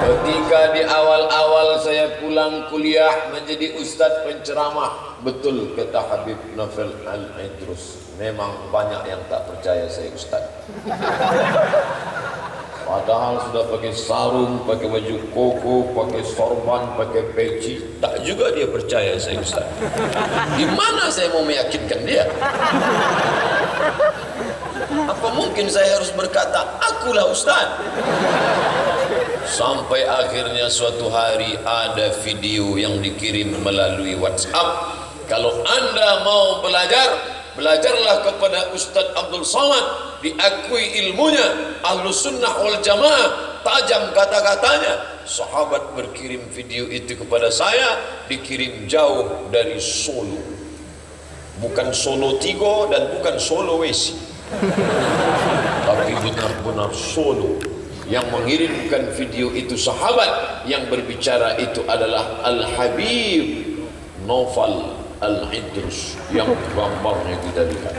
Ketika di awal-awal saya pulang kuliah menjadi ustadz penceramah, betul kata Habib Novel Al-Idrus, memang banyak yang tak percaya saya ustadz. Padahal sudah pakai sarung, pakai baju koko, pakai sorban, pakai peci, tak juga dia percaya saya ustadz. Gimana saya mau meyakinkan dia? Apa mungkin saya harus berkata, akulah ustadz? Sampai akhirnya suatu hari ada video yang dikirim melalui WhatsApp. Kalau anda mau belajar, belajarlah kepada Ustadz Abdul Somad, diakui ilmunya, Ahlus Sunnah wal Jamaah, tajam kata-katanya. Sahabat berkirim video itu kepada saya, dikirim jauh dari Solo, bukan Solo Tigo dan bukan Solo Wesi, tapi benar-benar Solo. Yang mengirimkan video itu sahabat, yang berbicara itu adalah Al-Habib Novel Al-Idrus yang gambarnya kita lihat.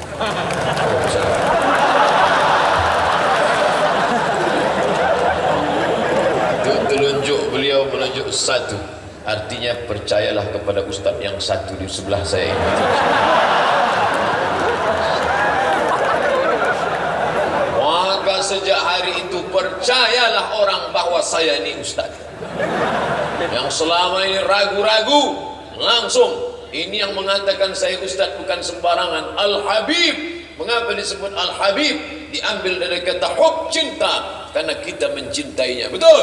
Itu telunjuk beliau menunjuk satu, artinya percayalah kepada ustaz yang satu di sebelah saya ini. Sejak hari itu percayalah orang bahwa saya ini ustaz. Yang selama ini ragu-ragu, langsung ini yang mengatakan saya ustaz bukan sembarangan. Al-Habib. Mengapa disebut Al-Habib? Diambil dari kata hub, cinta, karena kita mencintainya. Betul?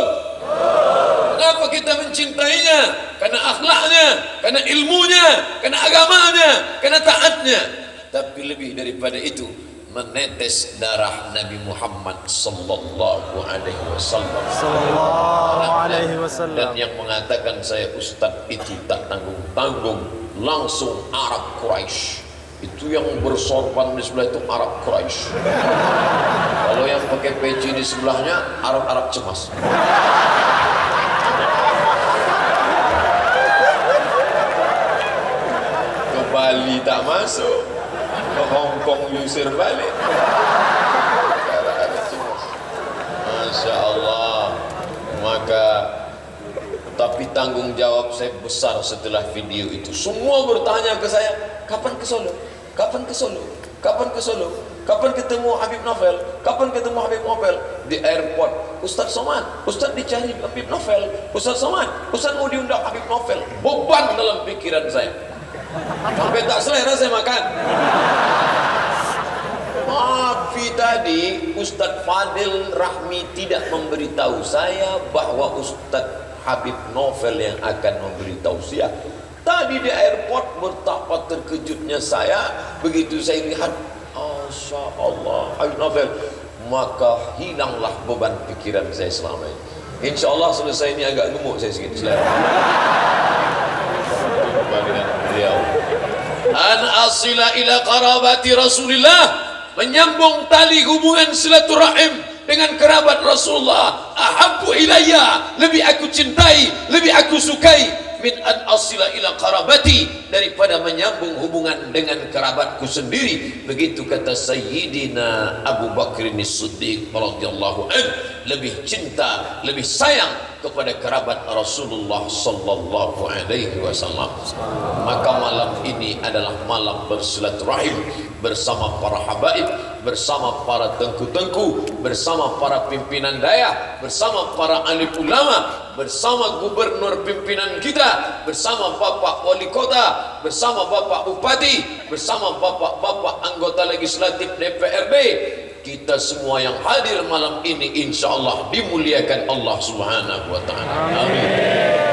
Kenapa kita mencintainya? Karena akhlaknya, karena ilmunya, karena agamanya, karena taatnya. Tapi lebih daripada itu, menetes darah Nabi Muhammad sallallahu alaihi wasallam. Dan yang mengatakan saya ustaz itu tak tanggung-tanggung, langsung Arab Quraisy. Itu yang bersorban di sebelah itu Arab Quraisy. Kalau yang pakai peci di sebelahnya Arab-Arab cemas. Ke Bali tak masuk, ke Hong Kong diusir balik. Masya Allah. Maka tapi tanggung jawab saya besar setelah video itu. Semua bertanya ke saya, kapan ke Solo? Kapan ke Solo? Kapan ke Solo? Kapan ketemu Habib Novel? Kapan ketemu Habib Novel? Di airport, Ustaz Somad, Ustaz dicari Habib Novel, Ustaz Somad, Ustaz mau diundang Habib Novel. Beban dalam pikiran saya, sampai tak selera saya makan. Maaf tadi Ustaz Fadil Rahmi tidak memberitahu saya bahwa Ustaz Habib Novel yang akan memberi tausiah. Tadi di airport betapa terkejutnya saya begitu saya lihat, Masya Allah, Habib Novel. Maka hilanglah beban pikiran saya selama ini. Insya Allah selesai ini agak gemuk saya sikit selera. An asila ila qarabati Rasulillah, menyambung tali hubungan silaturahim dengan kerabat Rasulullah. Ahabbu ilayya, lebih aku cintai, lebih aku sukai, min an asila ila qarabati, daripada menyambung hubungan dengan kerabatku sendiri. Begitu kata Sayyidina Abu Bakr As-Siddiq radhiyallahu anhu, lebih cinta, lebih sayang kepada kerabat Rasulullah sallallahu alaihi wasallam. Maka malam ini adalah malam bersilaturahim bersama para habaib, bersama para tengku-tengku, bersama para pimpinan daya, bersama para alim ulama, bersama gubernur pimpinan kita, bersama Bapak Wali Kota, bersama Bapak Bupati, bersama Bapak-bapak anggota legislatif DPRD. Kita semua yang hadir malam ini insya Allah dimuliakan Allah Subhanahu wa ta'ala. Amin.